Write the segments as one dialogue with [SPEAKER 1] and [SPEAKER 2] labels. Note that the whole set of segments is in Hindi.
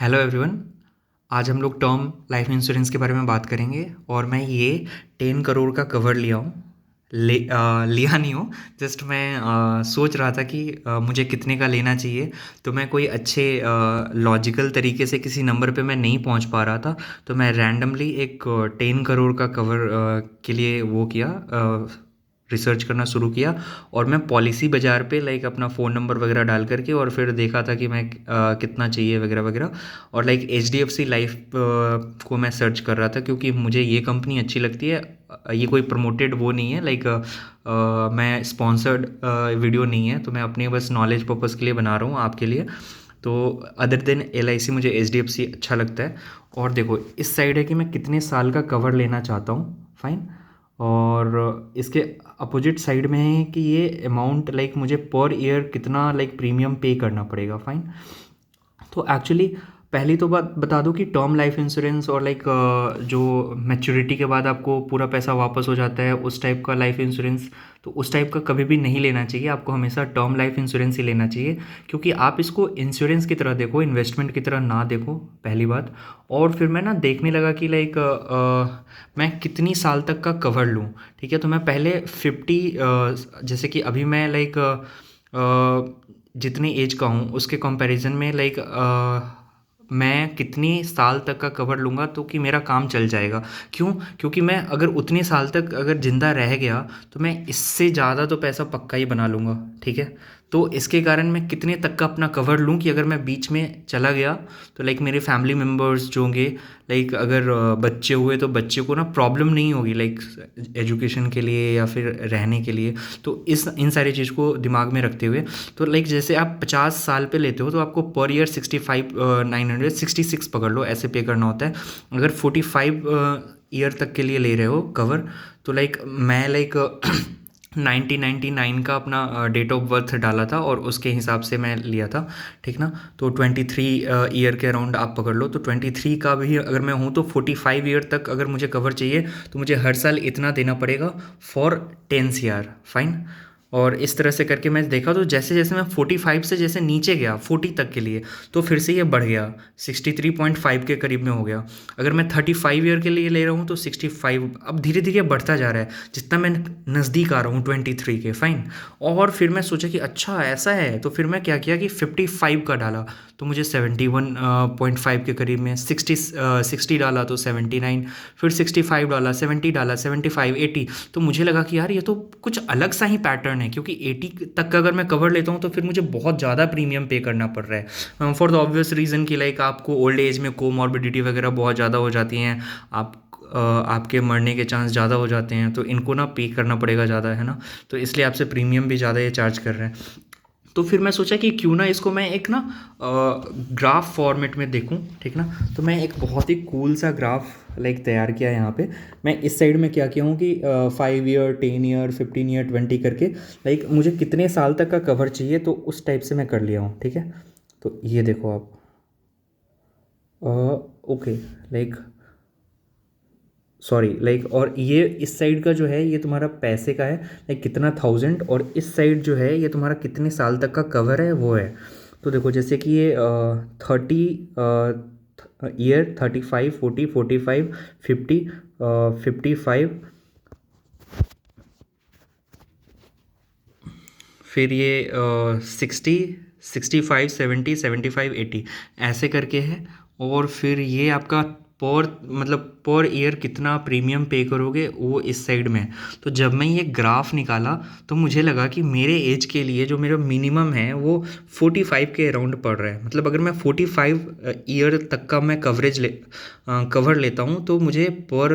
[SPEAKER 1] Hello everyone. आज हम लोग टर्म लाइफ इंश्योरेंस के बारे में बात करेंगे और मैं ये 10 करोड़ का कवर लिया हूँ। लिया नहीं हूँ। जस्ट मैं सोच रहा था कि मुझे कितने का लेना चाहिए। तो मैं कोई अच्छे लॉजिकल तरीके से किसी नंबर पे मैं नहीं पहुँच पा रहा था। तो मैं रैंडमली एक 10 करोड़ का कवर के लिए वो किया, रिसर्च करना शुरू किया। और मैं पॉलिसी बाज़ार पे लाइक अपना फ़ोन नंबर वगैरह डाल करके और फिर देखा था कि मैं कितना चाहिए वगैरह वगैरह। और like H D F C life को मैं सर्च कर रहा था क्योंकि मुझे ये कंपनी अच्छी लगती है। ये कोई प्रमोटेड वो नहीं है, लाइक मैं स्पॉन्सर्ड वीडियो नहीं है, तो मैं अपने बस नॉलेज पर्पज़ के लिए बना रहा हूँ आपके लिए। तो अदर देन एल आई सी मुझे एच डी एफ सी अच्छा लगता है। और देखो इस साइड है कि मैं कितने साल का कवर लेना चाहता हूँ, फाइन। और इसके अपोजिट साइड में है कि ये अमाउंट लाइक मुझे पर ईयर कितना लाइक प्रीमियम पे करना पड़ेगा, फाइन। तो एक्चुअली पहली तो बात बता दूं कि टर्म लाइफ इंश्योरेंस और लाइक जो मैच्योरिटी के बाद आपको पूरा पैसा वापस हो जाता है उस टाइप का लाइफ इंश्योरेंस, तो उस टाइप का कभी भी नहीं लेना चाहिए। आपको हमेशा टर्म लाइफ इंश्योरेंस ही लेना चाहिए क्योंकि आप इसको इंश्योरेंस की तरह देखो, इन्वेस्टमेंट की तरह ना देखो, पहली बात। और फिर मैं ना देखने लगा कि लाइक मैं कितनी साल तक का कवर लूँ। ठीक है, तो मैं पहले 50, जैसे कि अभी मैं लाइक जितनी एज का हूँ उसके कंपैरिजन में लाइक मैं कितनी साल तक का कवर लूँगा तो कि मेरा काम चल जाएगा। क्यों? क्योंकि मैं अगर उतने साल तक अगर ज़िंदा रह गया तो मैं इससे ज़्यादा तो पैसा पक्का ही बना लूँगा। ठीक है, तो इसके कारण मैं कितने तक का अपना कवर लूँ कि अगर मैं बीच में चला गया तो लाइक मेरे फैमिली मेम्बर्स जो होंगे, लाइक अगर बच्चे हुए तो बच्चे को ना प्रॉब्लम नहीं होगी लाइक एजुकेशन के लिए या फिर रहने के लिए। तो इस इन सारी चीज़ को दिमाग में रखते हुए, तो लाइक जैसे आप 50 साल पे लेते हो तो आपको पर ईयर 65,966 पकड़ लो, ऐसे पे करना होता है। अगर 45 ईयर तक के लिए ले रहे हो कवर, तो लाइक मैं लाइक 1999 का अपना डेट ऑफ बर्थ डाला था और उसके हिसाब से मैं लिया था। ठीक ना, तो 23 ईयर के अराउंड आप पकड़ लो। तो 23 का भी अगर मैं हूँ तो 45 ईयर तक अगर मुझे कवर चाहिए तो मुझे हर साल इतना देना पड़ेगा फॉर 10 CR, फाइन। और इस तरह से करके मैं देखा तो जैसे जैसे मैं 45 से जैसे नीचे गया 40 तक के लिए, तो फिर से ये बढ़ गया, 63.5 के करीब में हो गया। अगर मैं 35 ईयर के लिए ले रहा हूँ तो 65, अब धीरे धीरे बढ़ता जा रहा है जितना मैं नज़दीक आ रहा हूँ 23 के, फाइन। और फिर मैं सोचा कि अच्छा ऐसा है, तो फिर मैं क्या किया कि 55 का डाला तो मुझे 71.5 के करीब में, 60 डाला तो 79, फिर 65 डाला, 70 डाला, 75, 80। तो मुझे लगा कि यार ये तो कुछ अलग सा ही पैटर्न है क्योंकि 80 तक का अगर मैं कवर लेता हूँ तो फिर मुझे बहुत ज़्यादा प्रीमियम पे करना पड़ रहा है, फॉर द ऑब्वियस रीज़न कि लाइक आपको ओल्ड एज में कोमॉर्बिडिटी वगैरह बहुत ज़्यादा हो जाती हैं। आपके मरने के चांस ज़्यादा हो जाते हैं, तो इनको ना पे करना पड़ेगा ज़्यादा, है ना। तो इसलिए आपसे प्रीमियम भी ज़्यादा ये चार्ज कर रहे हैं। तो फिर मैं सोचा कि क्यों ना इसको मैं एक ना ग्राफ फॉर्मेट में देखूं। ठीक ना, तो मैं एक बहुत ही कूल सा ग्राफ लाइक तैयार किया है यहाँ पे। मैं इस साइड में क्या किया हूँ कि 5 ईयर, 10 ईयर, 15 ईयर, 20 करके लाइक मुझे कितने साल तक का कवर चाहिए तो उस टाइप से मैं कर लिया हूँ। ठीक है, तो ये देखो आप, ओके, लाइक सॉरी, लाइक और ये इस साइड का जो है ये तुम्हारा पैसे का है, लाइक कितना 1000, और इस साइड जो है ये तुम्हारा कितने साल तक का कवर है वो है। तो देखो जैसे कि ये 30 ईयर, 35, 40, 45, 50, 55, फिर ये 60, 65, 70, 75, 80 ऐसे करके है। और फिर ये आपका पर मतलब पर ईयर कितना प्रीमियम पे करोगे वो इस साइड में है। तो जब मैं ये ग्राफ निकाला तो मुझे लगा कि मेरे एज के लिए जो मेरा मिनिमम है वो 45 के अराउंड पड़ रहा है। मतलब अगर मैं 45 ईयर तक का मैं कवर लेता हूँ तो मुझे पर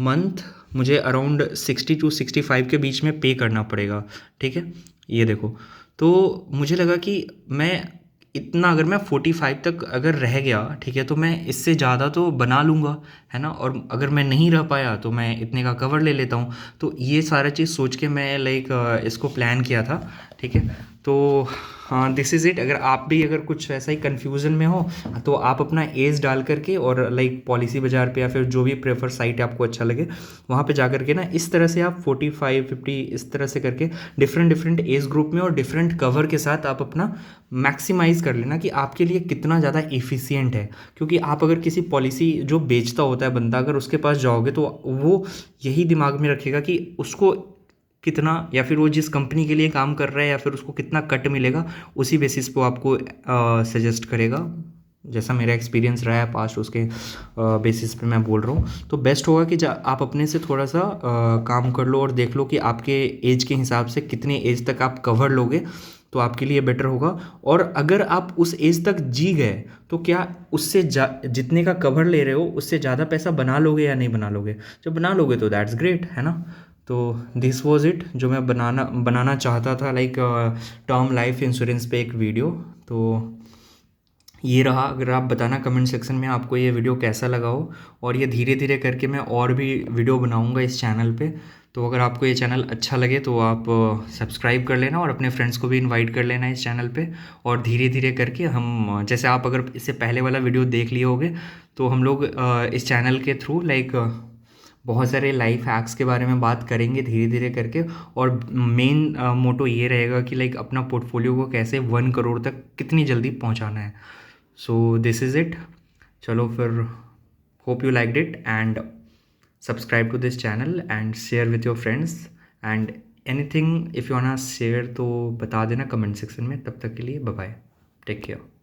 [SPEAKER 1] मंथ मुझे अराउंड 60 to 65 के बीच में पे करना पड़ेगा। ठीक है, ये देखो। तो मुझे लगा कि मैं इतना अगर मैं 45 तक अगर रह गया, ठीक है, तो मैं इससे ज़्यादा तो बना लूँगा, है ना। और अगर मैं नहीं रह पाया तो मैं इतने का कवर ले लेता हूँ। तो ये सारा चीज़ सोच के मैं लाइक इसको प्लान किया था। ठीक है, तो हाँ, दिस इज़ इट। अगर आप भी अगर कुछ ऐसा ही कन्फ्यूज़न में हो तो आप अपना एज डाल करके और लाइक पॉलिसी बाज़ार पे या फिर जो भी प्रेफर साइट आपको अच्छा लगे वहाँ पे जा करके ना इस तरह से आप 45-50 इस तरह से करके डिफरेंट डिफरेंट एज ग्रुप में और डिफरेंट कवर के साथ आप अपना मैक्सिमाइज़ कर लेना कि आपके लिए कितना ज़्यादा एफिशिएंट है। क्योंकि आप अगर किसी पॉलिसी जो बेचता होता है बंदा, अगर उसके पास जाओगे तो वो यही दिमाग में रखेगा कि उसको कितना, या फिर वो जिस कंपनी के लिए काम कर रहा है या फिर उसको कितना कट मिलेगा, उसी बेसिस पे वो आपको सजेस्ट करेगा। जैसा मेरा एक्सपीरियंस रहा है पास्ट, उसके बेसिस पे मैं बोल रहा हूँ। तो बेस्ट होगा कि आप अपने से थोड़ा सा काम कर लो और देख लो कि आपके एज के हिसाब से कितने एज तक आप कवर लोगे तो आपके लिए बेटर होगा। और अगर आप उस एज तक जी गए तो क्या उससे जितने का कवर ले रहे हो उससे ज़्यादा पैसा बना लोगे या नहीं बना लोगे? जब बना लोगे तो दैट्स ग्रेट, है ना? तो दिस वॉज इट जो मैं बनाना चाहता था, लाइक टर्म लाइफ इंश्योरेंस पे एक वीडियो। तो ये रहा। अगर आप बताना कमेंट सेक्शन में आपको ये वीडियो कैसा लगा हो, और ये धीरे धीरे करके मैं और भी वीडियो बनाऊंगा इस चैनल पे। तो अगर आपको ये चैनल अच्छा लगे तो आप सब्सक्राइब कर लेना और अपने फ्रेंड्स को भी इनवाइट कर लेना इस चैनल पे। और धीरे धीरे करके हम जैसे आप अगर इससे पहले वाला वीडियो देख लिए होगे तो हम लोग इस चैनल के थ्रू लाइक बहुत सारे लाइफ हैक्स के बारे में बात करेंगे धीरे धीरे करके। और मेन मोटो ये रहेगा कि लाइक अपना पोर्टफोलियो को कैसे 1 करोड़ तक कितनी जल्दी पहुंचाना है। So this is it. चलो फिर, hope you liked it and subscribe to this channel and share with your friends and anything if you want share तो बता देना कमेंट सेक्शन में। तब तक के लिए बाय बाय, टेक केयर।